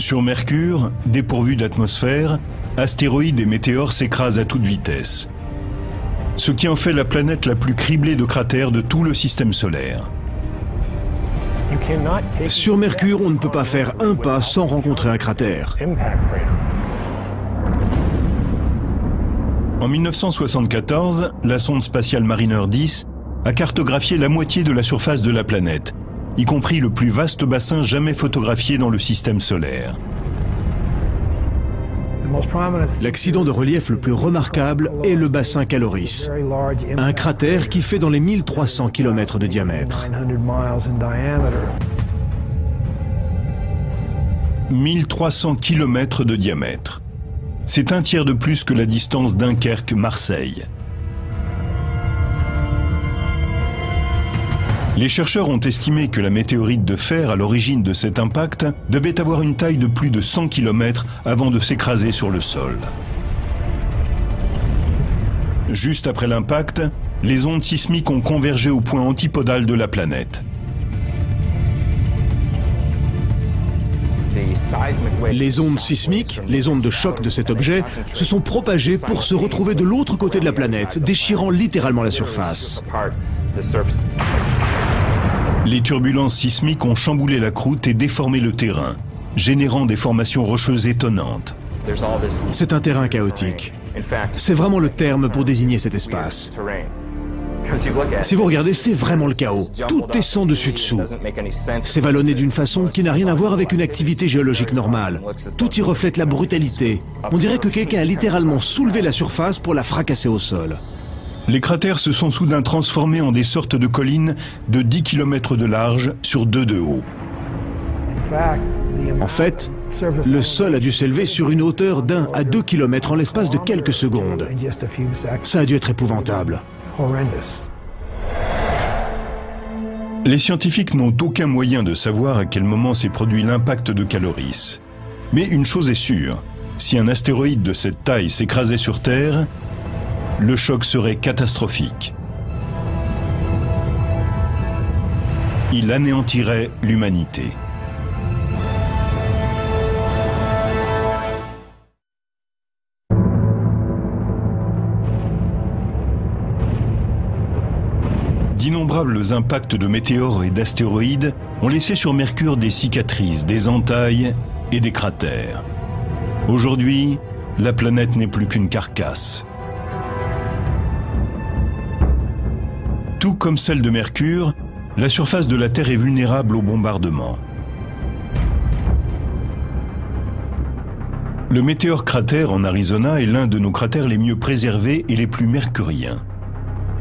Sur Mercure, dépourvu d'atmosphère, astéroïdes et météores s'écrasent à toute vitesse. Ce qui en fait la planète la plus criblée de cratères de tout le système solaire. Sur Mercure, on ne peut pas faire un pas sans rencontrer un cratère. En 1974, la sonde spatiale Mariner 10 a cartographié la moitié de la surface de la planète, y compris le plus vaste bassin jamais photographié dans le système solaire. L'accident de relief le plus remarquable est le bassin Caloris, un cratère qui fait dans les 1300 km de diamètre. 1300 km de diamètre. C'est un tiers de plus que la distance Dunkerque-Marseille. Les chercheurs ont estimé que la météorite de fer à l'origine de cet impact devait avoir une taille de plus de 100 km avant de s'écraser sur le sol. Juste après l'impact, les ondes sismiques ont convergé au point antipodal de la planète. Les ondes sismiques, les ondes de choc de cet objet, se sont propagées pour se retrouver de l'autre côté de la planète, déchirant littéralement la surface. Les turbulences sismiques ont chamboulé la croûte et déformé le terrain, générant des formations rocheuses étonnantes. C'est un terrain chaotique. C'est vraiment le terme pour désigner cet espace. Si vous regardez, c'est vraiment le chaos. Tout est sans dessus-dessous. C'est vallonné d'une façon qui n'a rien à voir avec une activité géologique normale. Tout y reflète la brutalité. On dirait que quelqu'un a littéralement soulevé la surface pour la fracasser au sol. Les cratères se sont soudain transformés en des sortes de collines de 10 km de large sur 2 de haut. En fait, le sol a dû s'élever sur une hauteur d'1 à 2 km en l'espace de quelques secondes. Ça a dû être épouvantable. Les scientifiques n'ont aucun moyen de savoir à quel moment s'est produit l'impact de Caloris. Mais une chose est sûre, si un astéroïde de cette taille s'écrasait sur Terre, le choc serait catastrophique. Il anéantirait l'humanité. D'innombrables impacts de météores et d'astéroïdes ont laissé sur Mercure des cicatrices, des entailles et des cratères. Aujourd'hui, la planète n'est plus qu'une carcasse. Tout comme celle de Mercure, la surface de la Terre est vulnérable au bombardement. Le météore cratère en Arizona est l'un de nos cratères les mieux préservés et les plus mercuriens.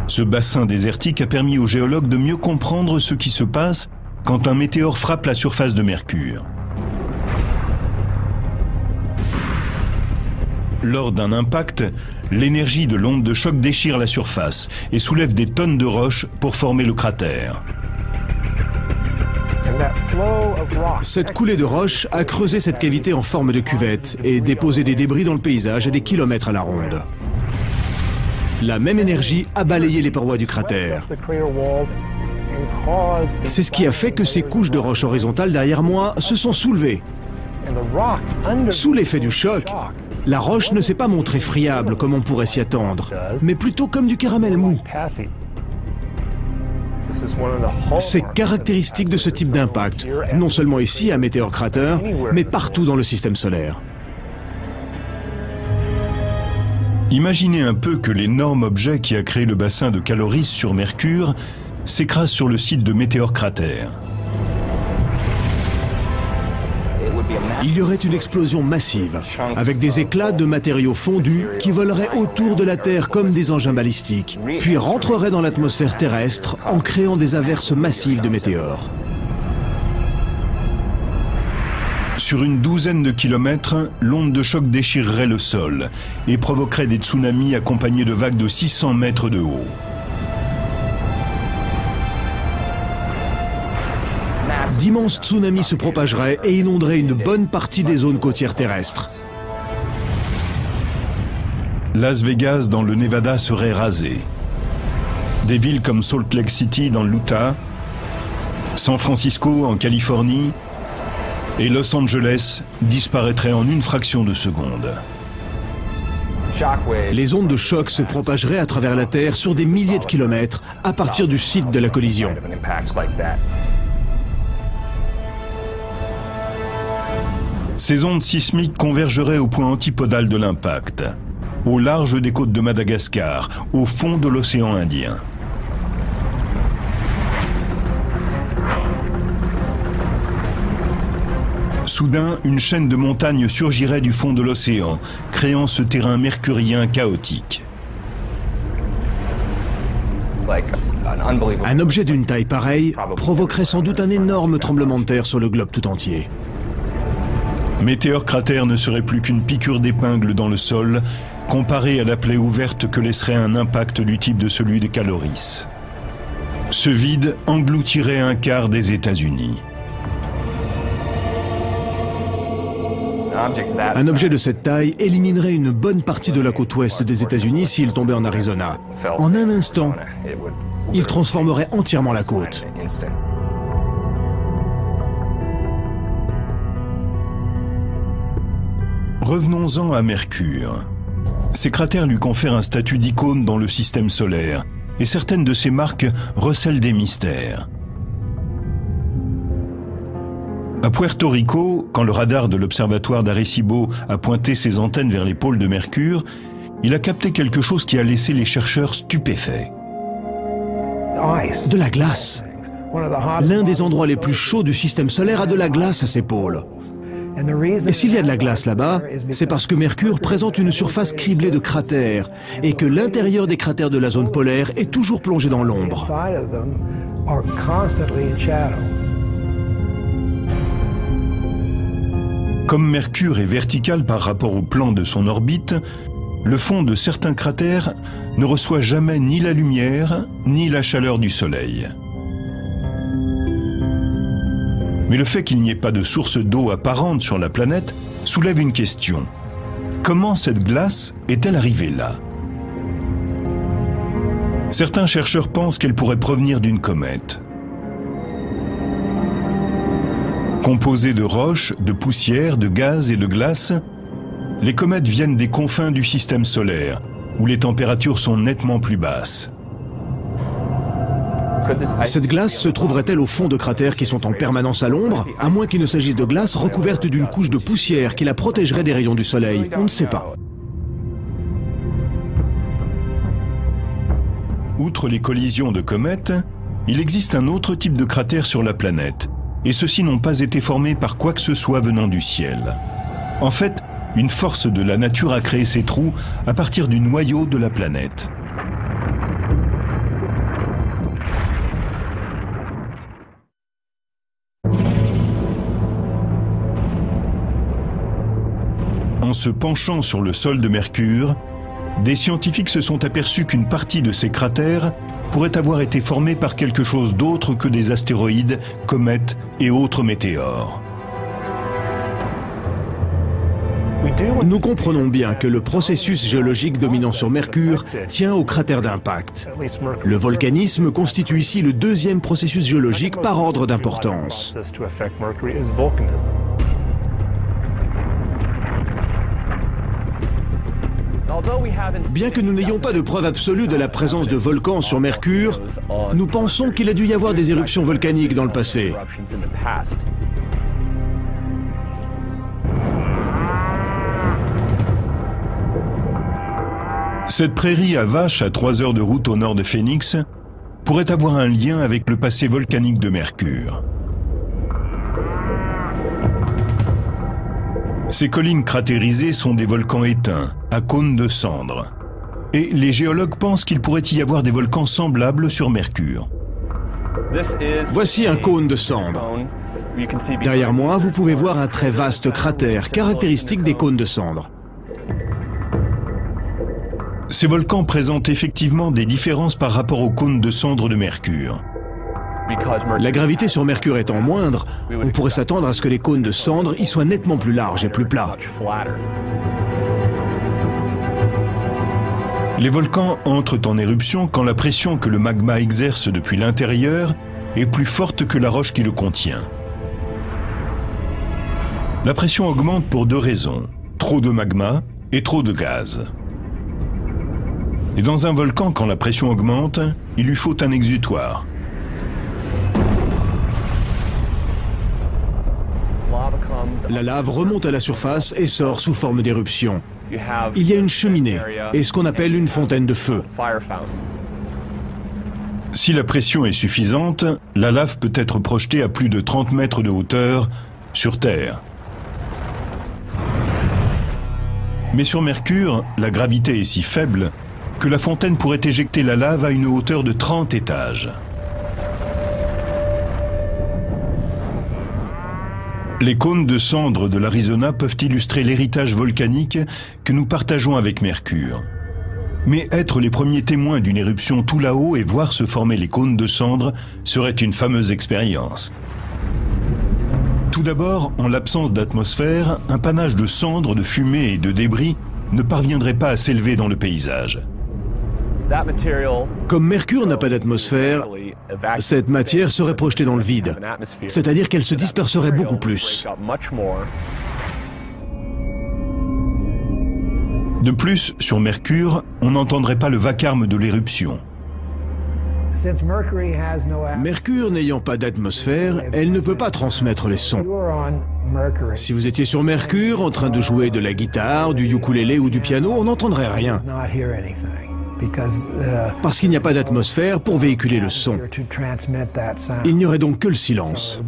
Ce bassin désertique a permis aux géologues de mieux comprendre ce qui se passe quand un météore frappe la surface de Mercure. Lors d'un impact, l'énergie de l'onde de choc déchire la surface et soulève des tonnes de roches pour former le cratère. Cette coulée de roches a creusé cette cavité en forme de cuvette et déposé des débris dans le paysage à des kilomètres à la ronde. La même énergie a balayé les parois du cratère. C'est ce qui a fait que ces couches de roches horizontales derrière moi se sont soulevées. Sous l'effet du choc, la roche ne s'est pas montrée friable comme on pourrait s'y attendre, mais plutôt comme du caramel mou. C'est caractéristique de ce type d'impact, non seulement ici à Meteor Crater, mais partout dans le système solaire. Imaginez un peu que l'énorme objet qui a créé le bassin de Caloris sur Mercure s'écrase sur le site de Meteor Crater. Il y aurait une explosion massive, avec des éclats de matériaux fondus qui voleraient autour de la Terre comme des engins balistiques, puis rentreraient dans l'atmosphère terrestre en créant des averses massives de météores. Sur une douzaine de kilomètres, l'onde de choc déchirerait le sol et provoquerait des tsunamis accompagnés de vagues de 600 mètres de haut. D'immenses tsunamis se propageraient et inonderaient une bonne partie des zones côtières terrestres. Las Vegas dans le Nevada serait rasé. Des villes comme Salt Lake City dans l'Utah, San Francisco en Californie, Et Los Angeles disparaîtrait en une fraction de seconde. Les ondes de choc se propageraient à travers la Terre sur des milliers de kilomètres à partir du site de la collision. Ces ondes sismiques convergeraient au point antipodal de l'impact, au large des côtes de Madagascar, au fond de l'océan Indien. Soudain, une chaîne de montagnes surgirait du fond de l'océan, créant ce terrain mercurien chaotique. Un objet d'une taille pareille provoquerait sans doute un énorme tremblement de terre sur le globe tout entier. Météor Crater ne serait plus qu'une piqûre d'épingle dans le sol, comparée à la plaie ouverte que laisserait un impact du type de celui de Caloris. Ce vide engloutirait un quart des États-Unis. Un objet de cette taille éliminerait une bonne partie de la côte ouest des États-Unis s'il tombait en Arizona. En un instant, il transformerait entièrement la côte. Revenons-en à Mercure. Ces cratères lui confèrent un statut d'icône dans le système solaire, et certaines de ces marques recèlent des mystères. À Puerto Rico, quand le radar de l'observatoire d'Arecibo a pointé ses antennes vers les pôles de Mercure, il a capté quelque chose qui a laissé les chercheurs stupéfaits. De la glace. L'un des endroits les plus chauds du système solaire a de la glace à ses pôles. Et s'il y a de la glace là-bas, c'est parce que Mercure présente une surface criblée de cratères et que l'intérieur des cratères de la zone polaire est toujours plongé dans l'ombre. Comme Mercure est vertical par rapport au plan de son orbite, le fond de certains cratères ne reçoit jamais ni la lumière ni la chaleur du Soleil. Mais le fait qu'il n'y ait pas de source d'eau apparente sur la planète soulève une question. Comment cette glace est-elle arrivée là? Certains chercheurs pensent qu'elle pourrait provenir d'une comète. Composées de roches, de poussière, de gaz et de glace, les comètes viennent des confins du système solaire, où les températures sont nettement plus basses. Cette glace se trouverait-elle au fond de cratères qui sont en permanence à l'ombre, à moins qu'il ne s'agisse de glace recouverte d'une couche de poussière qui la protégerait des rayons du soleil? On ne sait pas. Outre les collisions de comètes, il existe un autre type de cratère sur la planète, et ceux-ci n'ont pas été formés par quoi que ce soit venant du ciel. En fait, une force de la nature a créé ces trous à partir du noyau de la planète. En se penchant sur le sol de Mercure, des scientifiques se sont aperçus qu'une partie de ces cratères pourrait avoir été formée par quelque chose d'autre que des astéroïdes, comètes et autres météores. Nous comprenons bien que le processus géologique dominant sur Mercure tient aux cratères d'impact. Le volcanisme constitue ici le deuxième processus géologique par ordre d'importance. Bien que nous n'ayons pas de preuve absolue de la présence de volcans sur Mercure, nous pensons qu'il a dû y avoir des éruptions volcaniques dans le passé. Cette prairie à vaches à 3 heures de route au nord de Phoenix pourrait avoir un lien avec le passé volcanique de Mercure. Ces collines cratérisées sont des volcans éteints, à cônes de cendres. Et les géologues pensent qu'il pourrait y avoir des volcans semblables sur Mercure. Voici un cône de cendres. Derrière moi, vous pouvez voir un très vaste cratère, caractéristique des cônes de cendres. Ces volcans présentent effectivement des différences par rapport aux cônes de cendres de Mercure. La gravité sur Mercure étant moindre, on pourrait s'attendre à ce que les cônes de cendres y soient nettement plus larges et plus plats. Les volcans entrent en éruption quand la pression que le magma exerce depuis l'intérieur est plus forte que la roche qui le contient. La pression augmente pour deux raisons, trop de magma et trop de gaz. Et dans un volcan, quand la pression augmente, il lui faut un exutoire. La lave remonte à la surface et sort sous forme d'éruption. Il y a une cheminée et ce qu'on appelle une fontaine de feu. Si la pression est suffisante, la lave peut être projetée à plus de 30 mètres de hauteur sur Terre. Mais sur Mercure, la gravité est si faible que la fontaine pourrait éjecter la lave à une hauteur de 30 étages. Les cônes de cendres de l'Arizona peuvent illustrer l'héritage volcanique que nous partageons avec Mercure. Mais être les premiers témoins d'une éruption tout là-haut et voir se former les cônes de cendres serait une fameuse expérience. Tout d'abord, en l'absence d'atmosphère, un panache de cendres, de fumée et de débris ne parviendrait pas à s'élever dans le paysage. Comme Mercure n'a pas d'atmosphère, cette matière serait projetée dans le vide, c'est-à-dire qu'elle se disperserait beaucoup plus. De plus, sur Mercure, on n'entendrait pas le vacarme de l'éruption. Mercure n'ayant pas d'atmosphère, elle ne peut pas transmettre les sons. Si vous étiez sur Mercure en train de jouer de la guitare, du ukulélé ou du piano, on n'entendrait rien. Parce qu'il n'y a pas d'atmosphère pour véhiculer le son. Il n'y aurait donc que le silence.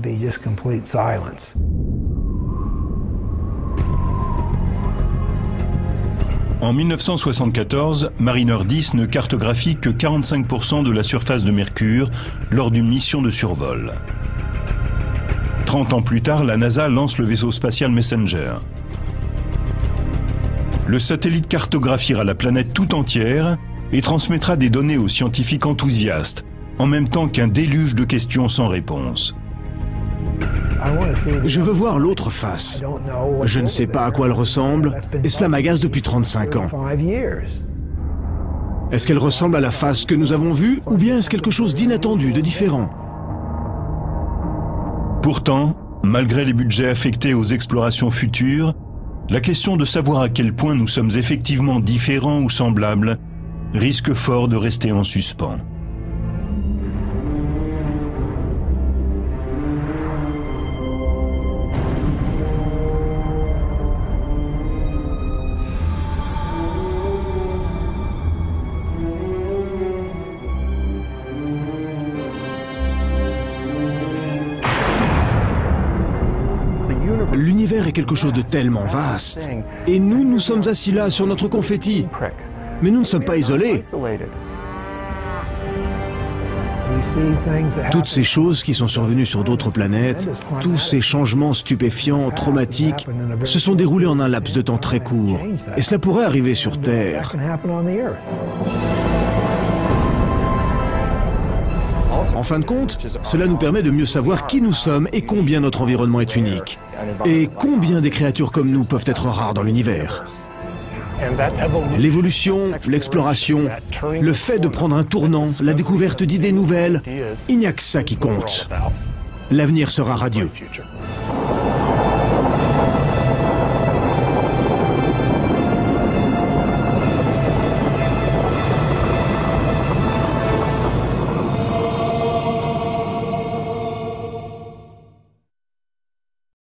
En 1974, Mariner 10 ne cartographie que 45% de la surface de Mercure lors d'une mission de survol. 30 ans plus tard, la NASA lance le vaisseau spatial Messenger. Le satellite cartographiera la planète tout entière et transmettra des données aux scientifiques enthousiastes, en même temps qu'un déluge de questions sans réponse. Je veux voir l'autre face. Je ne sais pas à quoi elle ressemble, et cela m'agace depuis 35 ans. Est-ce qu'elle ressemble à la face que nous avons vue, ou bien est-ce quelque chose d'inattendu, de différent? Pourtant, malgré les budgets affectés aux explorations futures, la question de savoir à quel point nous sommes effectivement différents ou semblables risque fort de rester en suspens. L'univers est quelque chose de tellement vaste. Et nous sommes assis là sur notre confetti. Mais nous ne sommes pas isolés. Toutes ces choses qui sont survenues sur d'autres planètes, tous ces changements stupéfiants, traumatiques, se sont déroulés en un laps de temps très court. Et cela pourrait arriver sur Terre. En fin de compte, cela nous permet de mieux savoir qui nous sommes et combien notre environnement est unique. Et combien des créatures comme nous peuvent être rares dans l'univers. L'évolution, l'exploration, le fait de prendre un tournant, la découverte d'idées nouvelles, il n'y a que ça qui compte. L'avenir sera radieux.